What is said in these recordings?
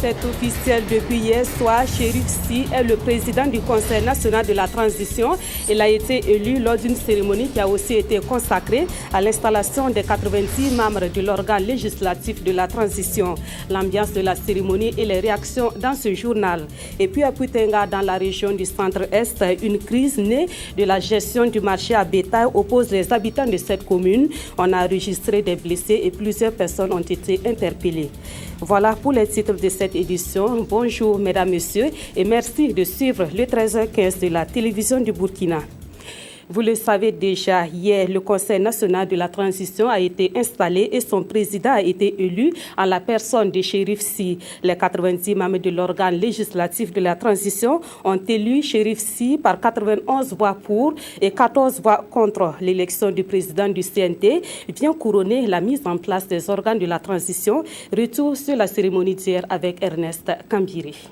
gazette officielle depuis hier soir, Chérif Sy est le président du Conseil national de la transition. Il a été élu lors d'une cérémonie qui a aussi été consacrée à l'installation des 90 membres de l'organe législatif de la transition. L'ambiance de la cérémonie et les réactions dans ce journal. Et puis à Putenga, dans la région du centre-est, une crise née de la gestion du marché à bétail oppose les habitants de cette commune. On a enregistré des blessés et plusieurs personnes ont été interpellées. Voilà pour les titres de cette édition. Bonjour mesdames, messieurs et merci de suivre le 13h15 de la télévision du Burkina. Vous le savez déjà, hier, le Conseil national de la transition a été installé et son président a été élu en la personne de Chérif Sy. Les 90 membres de l'organe législatif de la transition ont élu Chérif Sy par 91 voix pour et 14 voix contre. L'élection du président du CNT vient couronner la mise en place des organes de la transition. Retour sur la cérémonie d'hier avec Ernest Kambiri.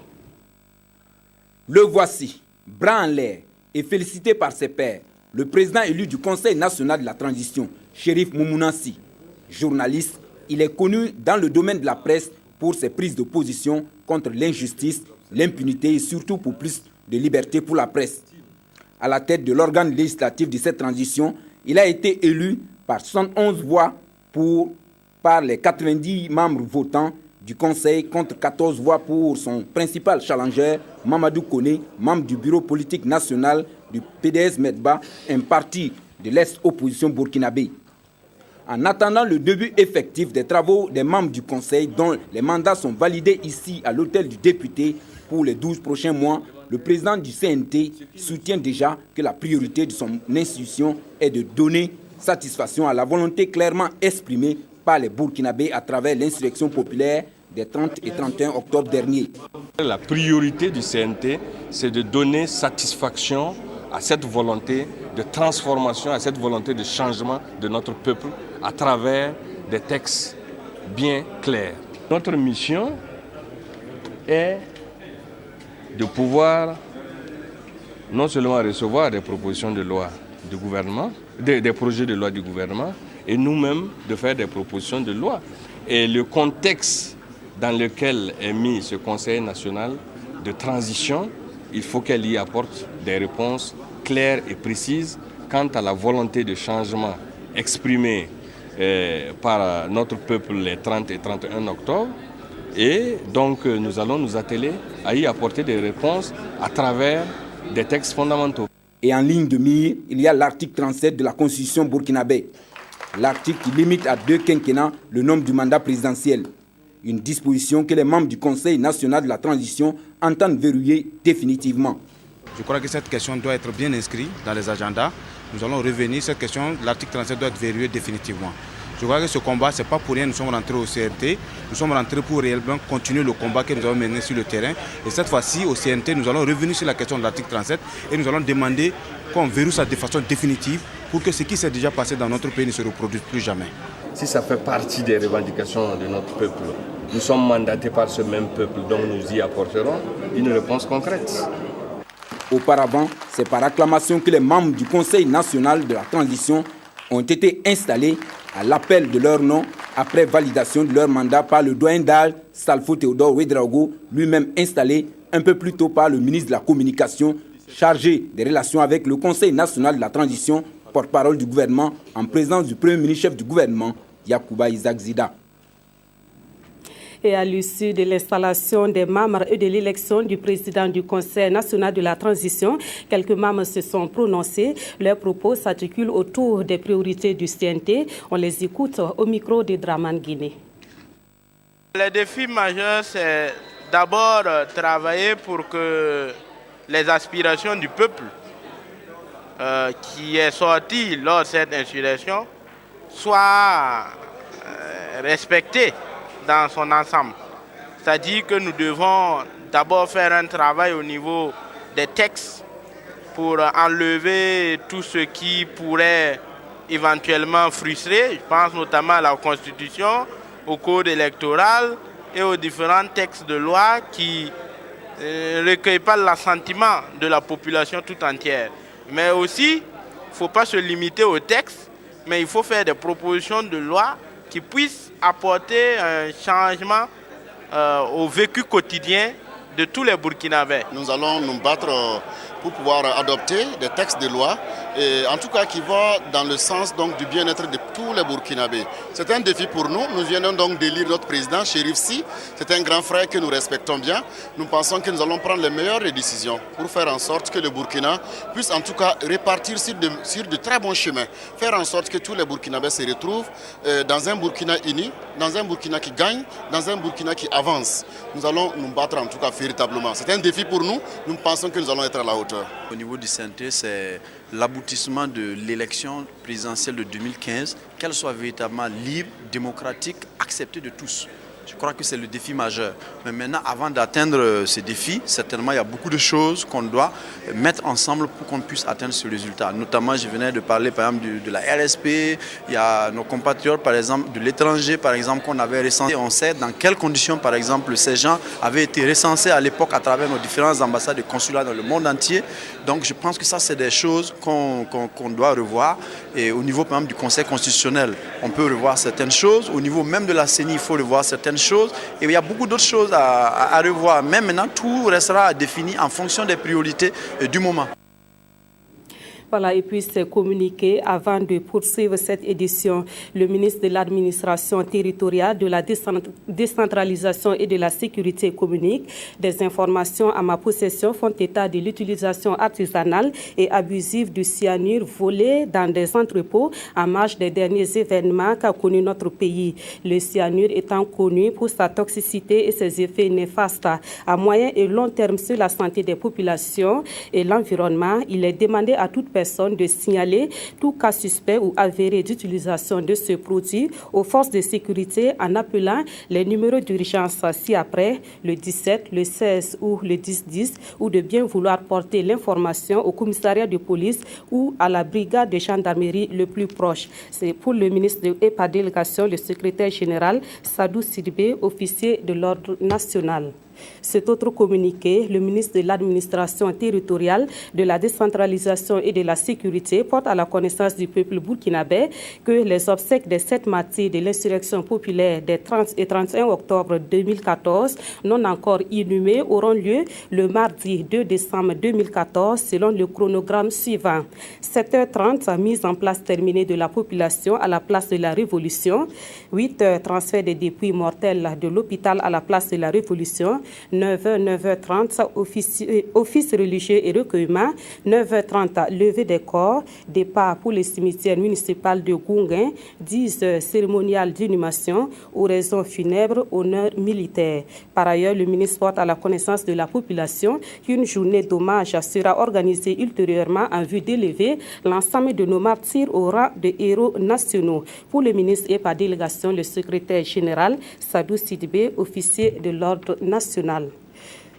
Le voici, bras en l'air et félicité par ses pairs. Le président élu du Conseil national de la transition, Chérif Moumouna Sy. Journaliste, il est connu dans le domaine de la presse pour ses prises de position contre l'injustice, l'impunité et surtout pour plus de liberté pour la presse. À la tête de l'organe législatif de cette transition, il a été élu par 111 voix par les 90 membres votants du Conseil contre 14 voix pour son principal challenger, Mamadou Koné, membre du bureau politique national du PDS Medba, un parti de l'ex-opposition burkinabé. En attendant le début effectif des travaux des membres du Conseil, dont les mandats sont validés ici à l'hôtel du député pour les 12 prochains mois, le président du CNT soutient déjà que la priorité de son institution est de donner satisfaction à la volonté clairement exprimée par les Burkinabés à travers l'insurrection populaire des 30 et 31 octobre dernier. La priorité du CNT, c'est de donner satisfaction à cette volonté de transformation, à cette volonté de changement de notre peuple à travers des textes bien clairs. Notre mission est de pouvoir non seulement recevoir des propositions de loi du gouvernement, des projets de loi du gouvernement, et nous-mêmes de faire des propositions de loi. Et le contexte dans lequel est mis ce Conseil national de transition, il faut qu'elle y apporte des réponses claires et précises quant à la volonté de changement exprimée par notre peuple les 30 et 31 octobre. Et donc nous allons nous atteler à y apporter des réponses à travers des textes fondamentaux. Et en ligne de mire, il y a l'article 37 de la Constitution burkinabé. L'article qui limite à 2 quinquennats le nombre du mandat présidentiel. Une disposition que les membres du Conseil national de la transition entendent verrouiller définitivement. Je crois que cette question doit être bien inscrite dans les agendas. Nous allons revenir, cette question, l'article 37 doit être verrouillé définitivement. Je crois que ce combat, ce n'est pas pour rien, nous sommes rentrés au CNT. Nous sommes rentrés pour réellement continuer le combat que nous avons mené sur le terrain. Et cette fois-ci, au CNT, nous allons revenir sur la question de l'article 37 et nous allons demander qu'on verrouille ça de façon définitive pour que ce qui s'est déjà passé dans notre pays ne se reproduise plus jamais. Si ça fait partie des revendications de notre peuple, nous sommes mandatés par ce même peuple, donc nous y apporterons une réponse concrète. Auparavant, c'est par acclamation que les membres du Conseil national de la transition ont été installés à l'appel de leur nom après validation de leur mandat par le doyen d'âge Salfo Théodore Ouédraogo, lui-même installé un peu plus tôt par le ministre de la Communication, chargé des relations avec le Conseil national de la transition, porte-parole du gouvernement, en présence du premier ministre-chef du gouvernement, Yacouba Isaac Zida. Et à l'issue de l'installation des membres et de l'élection du président du Conseil national de la transition, quelques membres se sont prononcés. Leurs propos s'articulent autour des priorités du CNT. On les écoute au micro de Draman Guinée. Le défi majeur, c'est d'abord travailler pour que les aspirations du peuple qui est sorti lors de cette insurrection soient respectées dans son ensemble. C'est-à-dire que nous devons d'abord faire un travail au niveau des textes pour enlever tout ce qui pourrait éventuellement frustrer. Je pense notamment à la Constitution, au code électoral et aux différents textes de loi qui ne recueillent pas l'assentiment de la population tout entière. Mais aussi, il ne faut pas se limiter aux textes, mais il faut faire des propositions de loi qui puissent apporter un changement au vécu quotidien de tous les Burkinabés. Nous allons nous battre pour pouvoir adopter des textes de loi, et en tout cas qui vont dans le sens donc, du bien-être de tous les Burkinabés. C'est un défi pour nous. Nous venons donc d'élire notre président, Chérif Sy. C'est un grand frère que nous respectons bien. Nous pensons que nous allons prendre les meilleures décisions pour faire en sorte que le Burkina puisse en tout cas repartir sur de très bons chemins. Faire en sorte que tous les Burkinabés se retrouvent dans un Burkina uni, dans un Burkina qui gagne, dans un Burkina qui avance. Nous allons nous battre en tout cas véritablement. C'est un défi pour nous. Nous pensons que nous allons être à la hauteur. Au niveau du CNT, c'est l'aboutissement de l'élection présidentielle de 2015, qu'elle soit véritablement libre, démocratique, acceptée de tous. Je crois que c'est le défi majeur. Mais maintenant, avant d'atteindre ce défi, certainement, il y a beaucoup de choses qu'on doit mettre ensemble pour qu'on puisse atteindre ce résultat. Notamment, je venais de parler, par exemple, de la RSP. Il y a nos compatriotes, par exemple, de l'étranger, par exemple, qu'on avait recensé. On sait dans quelles conditions, par exemple, ces gens avaient été recensés à l'époque à travers nos différentes ambassades et consulats dans le monde entier. Donc, je pense que ça, c'est des choses qu'on doit revoir. Et au niveau, par exemple, du Conseil constitutionnel, on peut revoir certaines choses. Au niveau même de la CENI, il faut revoir certaines choses. Et il y a beaucoup d'autres choses à revoir. Mais maintenant, tout restera défini en fonction des priorités du moment. Voilà, et puis c'est communiqué avant de poursuivre cette édition. Le ministre de l'Administration territoriale, de la décentralisation et de la sécurité communique. Des informations à ma possession font état de l'utilisation artisanale et abusive du cyanure volé dans des entrepôts en marge des derniers événements qu'a connu notre pays. Le cyanure étant connu pour sa toxicité et ses effets néfastes à moyen et long terme sur la santé des populations et l'environnement, il est demandé à toute personne de signaler tout cas suspect ou avéré d'utilisation de ce produit aux forces de sécurité en appelant les numéros d'urgence ci-après, le 17, le 16 ou le 10-10, ou de bien vouloir porter l'information au commissariat de police ou à la brigade de gendarmerie le plus proche. C'est pour le ministre et par délégation, le secrétaire général Sadou Sidibé, officier de l'ordre national. Cet autre communiqué, le ministre de l'Administration territoriale, de la décentralisation et de la sécurité porte à la connaissance du peuple burkinabé que les obsèques des 7 martyrs de l'insurrection populaire des 30 et 31 octobre 2014, non encore inhumés, auront lieu le mardi 2 décembre 2014 selon le chronogramme suivant. 7h30, mise en place terminée de la population à la place de la Révolution. 8h, transfert des dépouilles mortelles de l'hôpital à la place de la Révolution. 9h, 9h30, office religieux et recueillement. 9h30, levée des corps. Départ pour le cimetière municipal de Gounguin. 10h, cérémonial d'inhumation. Oraison funèbre, honneur militaire. Par ailleurs, le ministre porte à la connaissance de la population qu'une journée d'hommage sera organisée ultérieurement en vue d'élever l'ensemble de nos martyrs au rang de héros nationaux. Pour le ministre et par délégation, le secrétaire général Sadou Sidibé, officier de l'ordre national.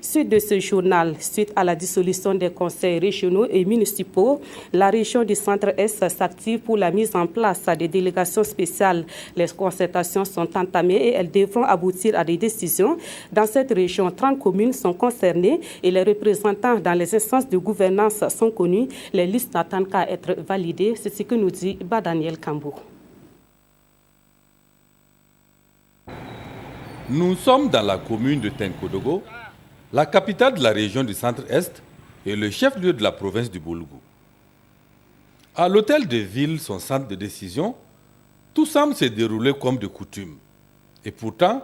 Suite de ce journal, suite à la dissolution des conseils régionaux et municipaux, la région du Centre-Est s'active pour la mise en place des délégations spéciales. Les concertations sont entamées et elles devront aboutir à des décisions. Dans cette région, 30 communes sont concernées et les représentants dans les instances de gouvernance sont connus. Les listes n'attendent qu'à être validées. C'est ce que nous dit Daniel Kambou. Nous sommes dans la commune de Tenkodogo, la capitale de la région du Centre-Est et le chef-lieu de la province du Boulgoum. À l'hôtel de ville, son centre de décision, tout semble se dérouler comme de coutume. Et pourtant,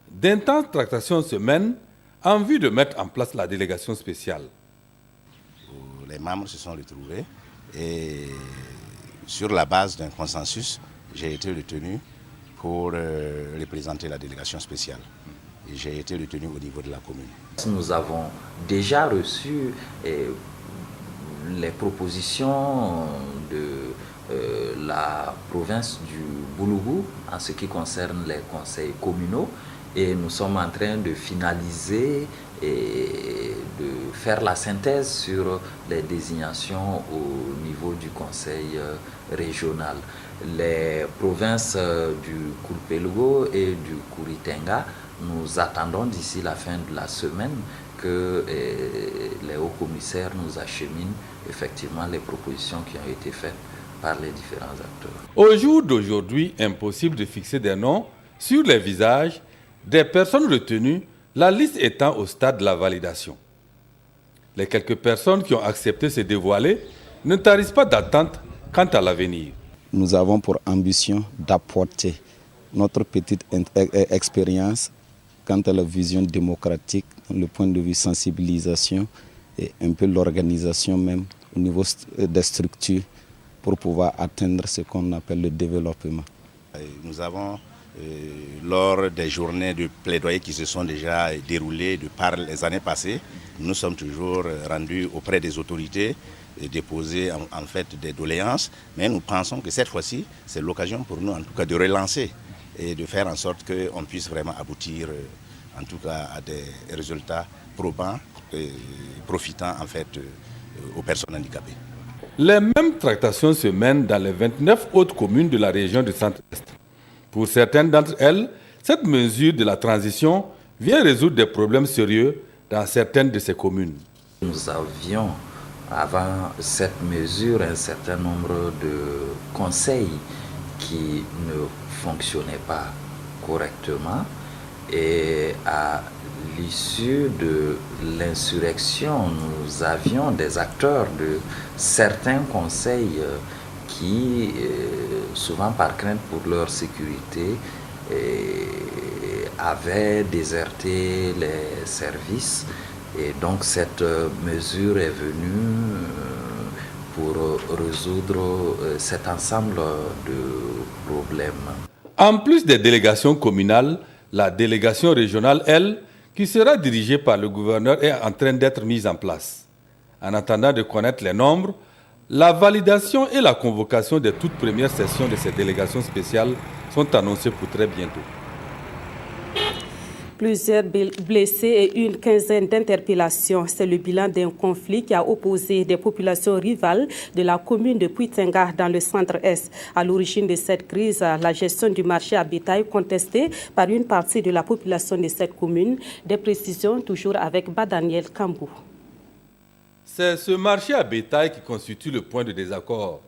d'intenses tractations se mènent en vue de mettre en place la délégation spéciale. Les membres se sont retrouvés et sur la base d'un consensus, j'ai été retenu pour représenter la délégation spéciale. Et j'ai été retenu au niveau de la commune. Nous avons déjà reçu les propositions de la province du Boulgoum en ce qui concerne les conseils communaux et nous sommes en train de finaliser et de faire la synthèse sur les désignations au niveau du conseil régional. Les provinces du Koulpelgo et du Kouritenga, nous attendons d'ici la fin de la semaine que les hauts commissaires nous acheminent effectivement les propositions qui ont été faites par les différents acteurs. Au jour d'aujourd'hui, impossible de fixer des noms sur les visages des personnes retenues, la liste étant au stade de la validation. Les quelques personnes qui ont accepté de se dévoiler ne tarissent pas d'attente quant à l'avenir. Nous avons pour ambition d'apporter notre petite expérience quant à la vision démocratique, le point de vue sensibilisation et un peu l'organisation même au niveau des structures pour pouvoir atteindre ce qu'on appelle le développement. Nous avons, lors des journées de plaidoyer qui se sont déjà déroulées par les années passées, nous sommes toujours rendus auprès des autorités et déposer en fait des doléances, mais nous pensons que cette fois-ci, c'est l'occasion pour nous en tout cas de relancer et de faire en sorte qu'on puisse vraiment aboutir en tout cas à des résultats probants et profitant en fait aux personnes handicapées. Les mêmes tractations se mènent dans les 29 autres communes de la région du Centre-Est. Pour certaines d'entre elles, cette mesure de la transition vient résoudre des problèmes sérieux dans certaines de ces communes. Nous avions avant cette mesure un certain nombre de conseils qui ne fonctionnaient pas correctement et à l'issue de l'insurrection, nous avions des acteurs de certains conseils qui, souvent par crainte pour leur sécurité, avaient déserté les services. Et donc cette mesure est venue pour résoudre cet ensemble de problèmes. En plus des délégations communales, la délégation régionale, elle, qui sera dirigée par le gouverneur, est en train d'être mise en place. En attendant de connaître les nombres, la validation et la convocation des toutes premières sessions de ces délégations spéciales sont annoncées pour très bientôt. Plusieurs blessés et une quinzaine d'interpellations. C'est le bilan d'un conflit qui a opposé des populations rivales de la commune de Puitenga dans le centre-est. À l'origine de cette crise, la gestion du marché à bétail contestée par une partie de la population de cette commune. Des précisions toujours avec Badaniel Kambou. C'est ce marché à bétail qui constitue le point de désaccord.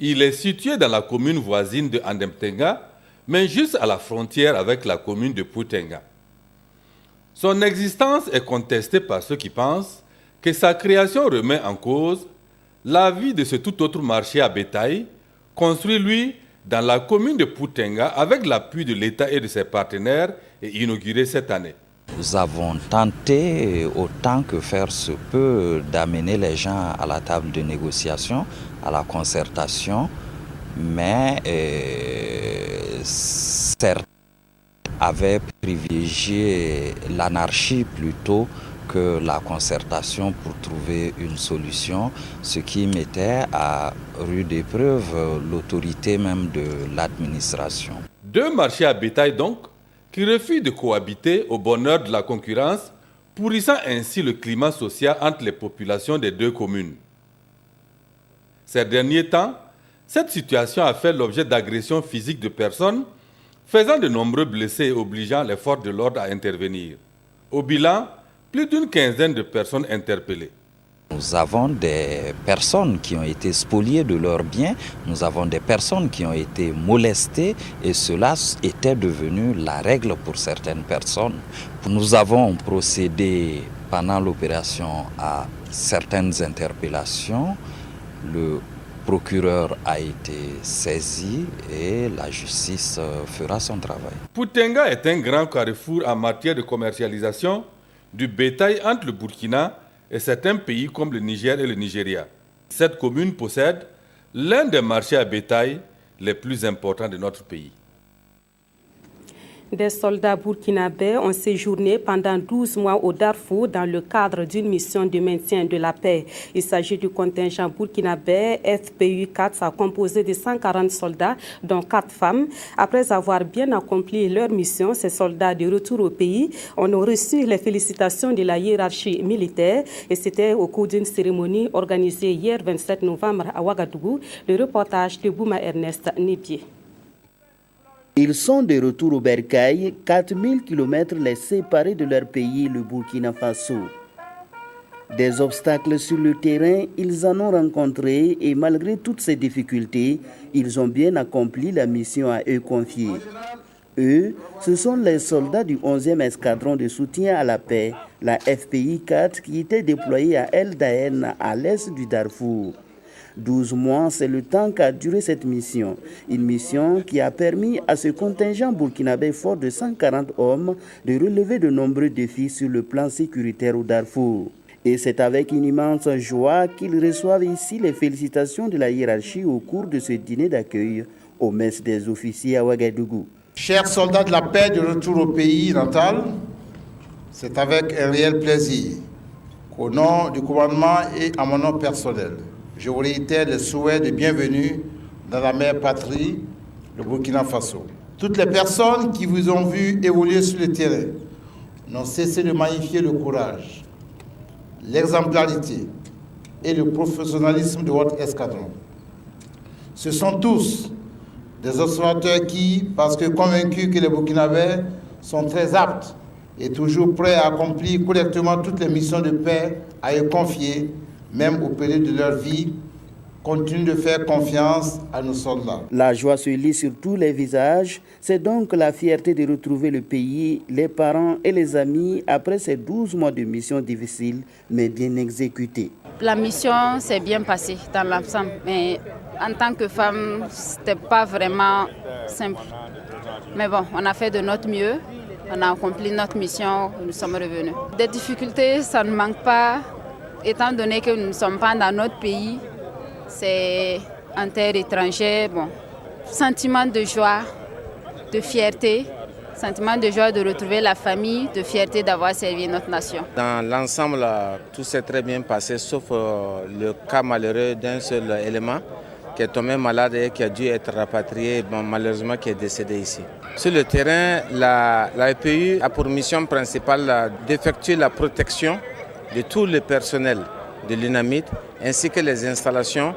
Il est situé dans la commune voisine de Andemtenga, mais juste à la frontière avec la commune de Puitenga. Son existence est contestée par ceux qui pensent que sa création remet en cause la vie de ce tout autre marché à bétail, construit, lui, dans la commune de Puitenga avec l'appui de l'État et de ses partenaires et inauguré cette année. Nous avons tenté, autant que faire se peut, d'amener les gens à la table de négociation, à la concertation, mais certains avaient privilégié l'anarchie plutôt que la concertation pour trouver une solution, ce qui mettait à rude épreuve l'autorité même de l'administration. Deux marchés à bétail donc, qui refusent de cohabiter au bonheur de la concurrence, pourrissant ainsi le climat social entre les populations des deux communes. Ces derniers temps, cette situation a fait l'objet d'agressions physiques de personnes, faisant de nombreux blessés et obligeant les forces de l'ordre à intervenir. Au bilan, plus d'une quinzaine de personnes interpellées. Nous avons des personnes qui ont été spoliées de leurs biens, nous avons des personnes qui ont été molestées et cela était devenu la règle pour certaines personnes. Nous avons procédé pendant l'opération à certaines interpellations. Le procureur a été saisi et la justice fera son travail. Puitenga est un grand carrefour en matière de commercialisation du bétail entre le Burkina et certains pays comme le Niger et le Nigeria. Cette commune possède l'un des marchés à bétail les plus importants de notre pays. Des soldats burkinabés ont séjourné pendant 12 mois au Darfour dans le cadre d'une mission de maintien de la paix. Il s'agit du contingent burkinabé FPU 4, composé de 140 soldats, dont 4 femmes. Après avoir bien accompli leur mission, ces soldats de retour au pays ont reçu les félicitations de la hiérarchie militaire. Et c'était au cours d'une cérémonie organisée hier 27 novembre à Ouagadougou. Le reportage de Bouma Ernest Nibier. Ils sont de retour au Bercail, 4000 km les séparés de leur pays, le Burkina Faso. Des obstacles sur le terrain, ils en ont rencontré et malgré toutes ces difficultés, ils ont bien accompli la mission à eux confiée. Eux, ce sont les soldats du 11e escadron de soutien à la paix, la FPI 4, qui était déployée à El Daen, à l'est du Darfour. 12 mois, c'est le temps qu'a duré cette mission. Une mission qui a permis à ce contingent burkinabé fort de 140 hommes de relever de nombreux défis sur le plan sécuritaire au Darfour. Et c'est avec une immense joie qu'ils reçoivent ici les félicitations de la hiérarchie au cours de ce dîner d'accueil au mess des officiers à Ouagadougou. Chers soldats de la paix de retour au pays natal, c'est avec un réel plaisir qu'au nom du gouvernement et à mon nom personnel, je vous réitère le souhait de bienvenue dans la mère patrie, le Burkina Faso. Toutes les personnes qui vous ont vu évoluer sur le terrain n'ont cessé de magnifier le courage, l'exemplarité et le professionnalisme de votre escadron. Ce sont tous des observateurs qui, parce que convaincus que les Burkinabés sont très aptes et toujours prêts à accomplir correctement toutes les missions de paix à eux confiées, même au péril de leur vie, continuent de faire confiance à nos soldats. La joie se lit sur tous les visages. C'est donc la fierté de retrouver le pays, les parents et les amis après ces 12 mois de mission difficile, mais bien exécutée. La mission s'est bien passée dans l'ensemble, mais en tant que femme, ce n'était pas vraiment simple. Mais bon, on a fait de notre mieux, on a accompli notre mission, nous sommes revenus. Des difficultés, ça ne manque pas. Étant donné que nous ne sommes pas dans notre pays, c'est en terre étrangère, bon, sentiment de joie, de fierté, sentiment de joie de retrouver la famille, de fierté d'avoir servi notre nation. Dans l'ensemble, tout s'est très bien passé, sauf le cas malheureux d'un seul élément qui est tombé malade et qui a dû être rapatrié, bon, malheureusement qui est décédé ici. Sur le terrain, la FPI a pour mission principale d'effectuer la protection de tout le personnel de l'UNAMID ainsi que les installations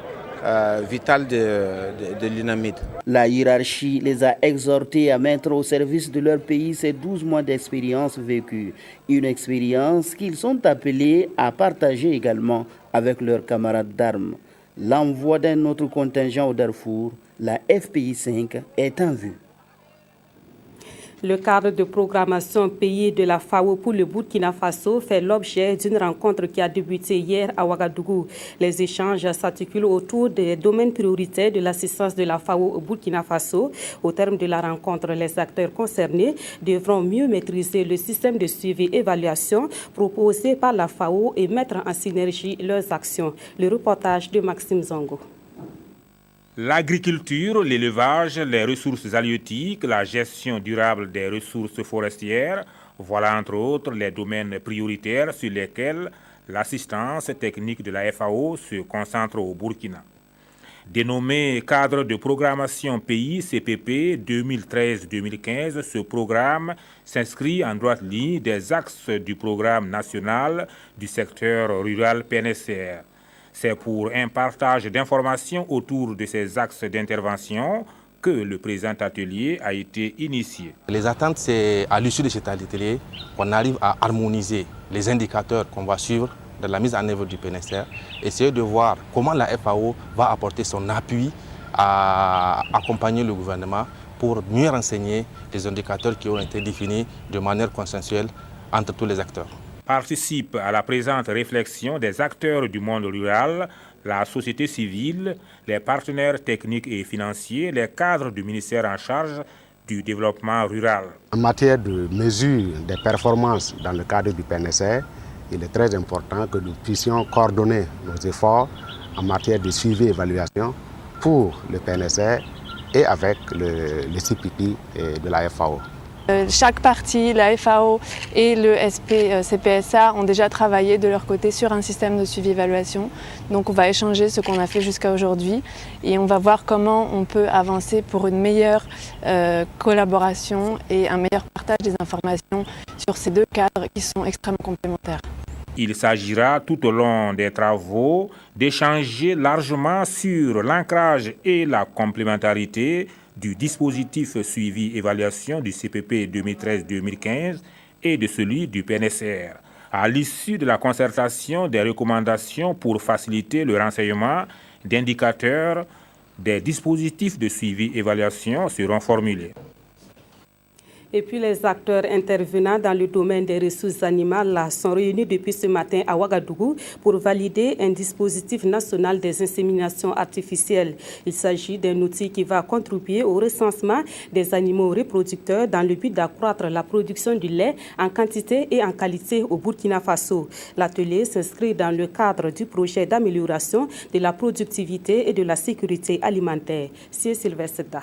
vitales de l'UNAMID. La hiérarchie les a exhortés à mettre au service de leur pays ces 12 mois d'expérience vécue. Une expérience qu'ils sont appelés à partager également avec leurs camarades d'armes. L'envoi d'un autre contingent au Darfour, la FPI 5, est en vue. Le cadre de programmation pays de la FAO pour le Burkina Faso fait l'objet d'une rencontre qui a débuté hier à Ouagadougou. Les échanges s'articulent autour des domaines prioritaires de l'assistance de la FAO au Burkina Faso. Au terme de la rencontre, les acteurs concernés devront mieux maîtriser le système de suivi et évaluation proposé par la FAO et mettre en synergie leurs actions. Le reportage de Maxime Zongo. L'agriculture, l'élevage, les ressources halieutiques, la gestion durable des ressources forestières, voilà entre autres les domaines prioritaires sur lesquels l'assistance technique de la FAO se concentre au Burkina. Dénommé cadre de programmation pays CPP 2013-2015, ce programme s'inscrit en droite ligne des axes du programme national du secteur rural PNSR. C'est pour un partage d'informations autour de ces axes d'intervention que le présent atelier a été initié. Les attentes, c'est à l'issue de cet atelier qu'on arrive à harmoniser les indicateurs qu'on va suivre dans la mise en œuvre du PNSR, essayer de voir comment la FAO va apporter son appui à accompagner le gouvernement pour mieux renseigner les indicateurs qui ont été définis de manière consensuelle entre tous les acteurs. Participe à la présente réflexion des acteurs du monde rural, la société civile, les partenaires techniques et financiers, les cadres du ministère en charge du développement rural. En matière de mesure des performances dans le cadre du PNSR, il est très important que nous puissions coordonner nos efforts en matière de suivi et évaluation pour le PNSR et avec le CPP de la FAO. Chaque partie, la FAO et le CPSA ont déjà travaillé de leur côté sur un système de suivi-évaluation. Donc on va échanger ce qu'on a fait jusqu'à aujourd'hui et on va voir comment on peut avancer pour une meilleure collaboration et un meilleur partage des informations sur ces deux cadres qui sont extrêmement complémentaires. Il s'agira tout au long des travaux d'échanger largement sur l'ancrage et la complémentarité du dispositif suivi-évaluation du CPP 2013-2015 et de celui du PNSR, à l'issue de la concertation des recommandations pour faciliter le renseignement d'indicateurs, des dispositifs de suivi-évaluation seront formulés. Et puis les acteurs intervenant dans le domaine des ressources animales sont réunis depuis ce matin à Ouagadougou pour valider un dispositif national des inséminations artificielles. Il s'agit d'un outil qui va contribuer au recensement des animaux reproducteurs dans le but d'accroître la production du lait en quantité et en qualité au Burkina Faso. L'atelier s'inscrit dans le cadre du projet d'amélioration de la productivité et de la sécurité alimentaire. C'est Sylvestre Da.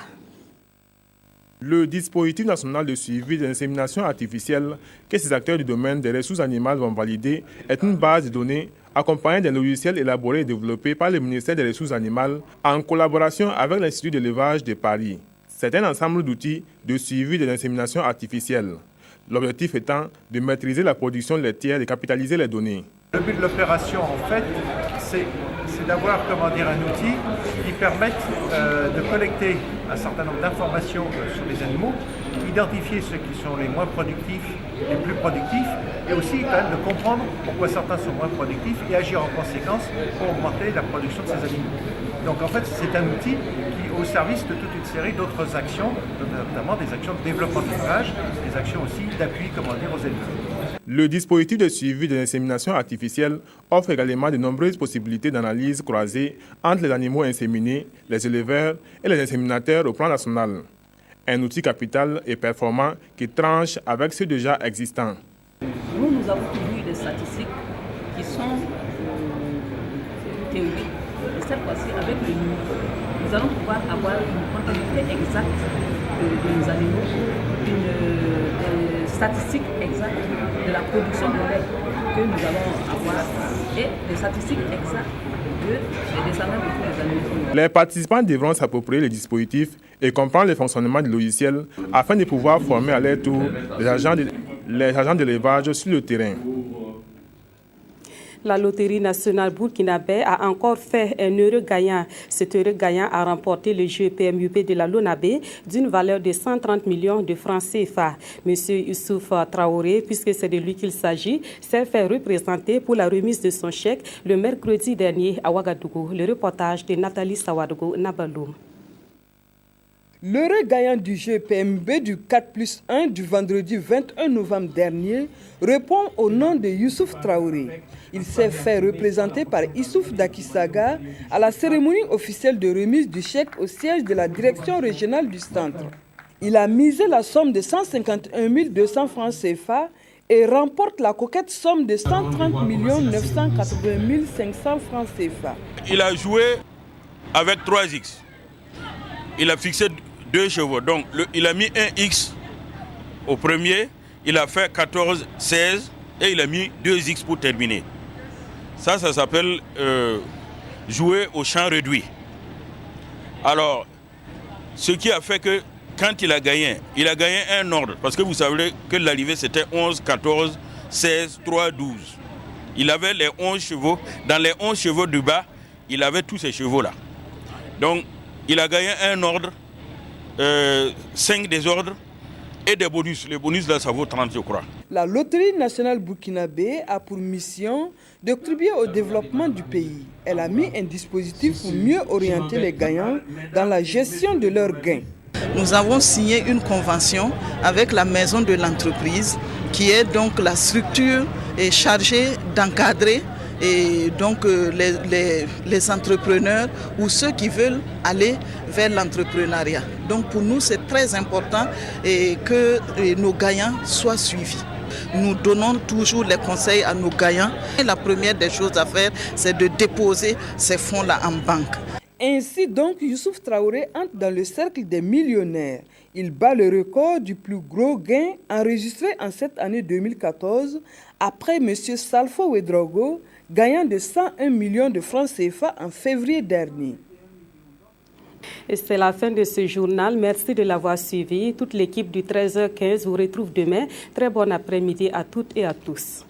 Le dispositif national de suivi des inséminations artificielles que ces acteurs du domaine des ressources animales vont valider est une base de données accompagnée d'un logiciel élaboré et développé par le ministère des Ressources animales en collaboration avec l'Institut d'élevage de Paris. C'est un ensemble d'outils de suivi des inséminations artificielles. L'objectif étant de maîtriser la production laitière et capitaliser les données. Le but de l'opération, en fait, c'est d'avoir un outil qui permette de collecter un certain nombre d'informations sur les animaux, identifier ceux qui sont les moins productifs, les plus productifs, et aussi quand même de comprendre pourquoi certains sont moins productifs et agir en conséquence pour augmenter la production de ces animaux. Donc en fait, c'est un outil qui est au service de toute une série d'autres actions, notamment des actions de développement de l'élevage, des actions aussi d'appui, aux éleveurs. Le dispositif de suivi des inséminations artificielles offre également de nombreuses possibilités d'analyse croisée entre les animaux inséminés, les éleveurs et les inséminateurs au plan national. Un outil capital et performant qui tranche avec ceux déjà existants. Nous avons toujours eu des statistiques qui sont théoriques. Et cette fois-ci, avec le numérique, nous allons pouvoir avoir une comptabilité exacte de nos animaux, une statistique exacte de la production de lait que nous allons avoir et des statistiques exactes des descendants de tous les animaux. Les participants devront s'approprier le dispositif et comprendre le fonctionnement du logiciel afin de pouvoir former à leur tour les agents de l'élevage sur le terrain. La Loterie nationale burkinabé a encore fait un heureux gagnant. Cet heureux gagnant a remporté le jeu PMUP de la Lonabé d'une valeur de 130 millions de francs CFA. Monsieur Youssouf Traoré, puisque c'est de lui qu'il s'agit, s'est fait représenter pour la remise de son chèque le mercredi dernier à Ouagadougou. Le reportage de Nathalie Sawadougou Nabaloum. L'heureux gagnant du jeu PMB du 4+1 du vendredi 21 novembre dernier répond au nom de Youssouf Traoré. Il s'est fait représenter par Issouf Dakisaga à la cérémonie officielle de remise du chèque au siège de la direction régionale du centre. Il a misé la somme de 151 200 francs CFA et remporte la coquette somme de 130 980 500 francs CFA. Il a joué avec 3X. Il a fixé 2 chevaux. Donc il a mis un X au premier, il a fait 14, 16 et il a mis 2X pour terminer. Ça s'appelle jouer au champ réduit. Alors, ce qui a fait que quand il a gagné un ordre. Parce que vous savez que l'arrivée c'était 11, 14, 16, 3, 12. Il avait les 11 chevaux. Dans les 11 chevaux du bas, il avait tous ces chevaux-là. Donc, il a gagné un ordre, 5 désordres et des bonus. Les bonus, là, ça vaut 30, je crois. La Loterie nationale burkinabé a pour mission de contribuer au développement du pays. Elle a mis un dispositif pour mieux orienter les gagnants dans la gestion de leurs gains. Nous avons signé une convention avec la maison de l'entreprise qui est donc la structure chargée d'encadrer et donc les entrepreneurs ou ceux qui veulent aller vers l'entrepreneuriat. Donc pour nous c'est très important que nos gagnants soient suivis. Nous donnons toujours les conseils à nos gagnants. Et la première des choses à faire, c'est de déposer ces fonds-là en banque. Ainsi donc, Youssouf Traoré entre dans le cercle des millionnaires. Il bat le record du plus gros gain enregistré en cette année 2014 après M. Salfo Ouedraogo, gagnant de 101 millions de francs CFA en février dernier. Et c'est la fin de ce journal. Merci de l'avoir suivi. Toute l'équipe du 13h15 vous retrouve demain. Très bon après-midi à toutes et à tous.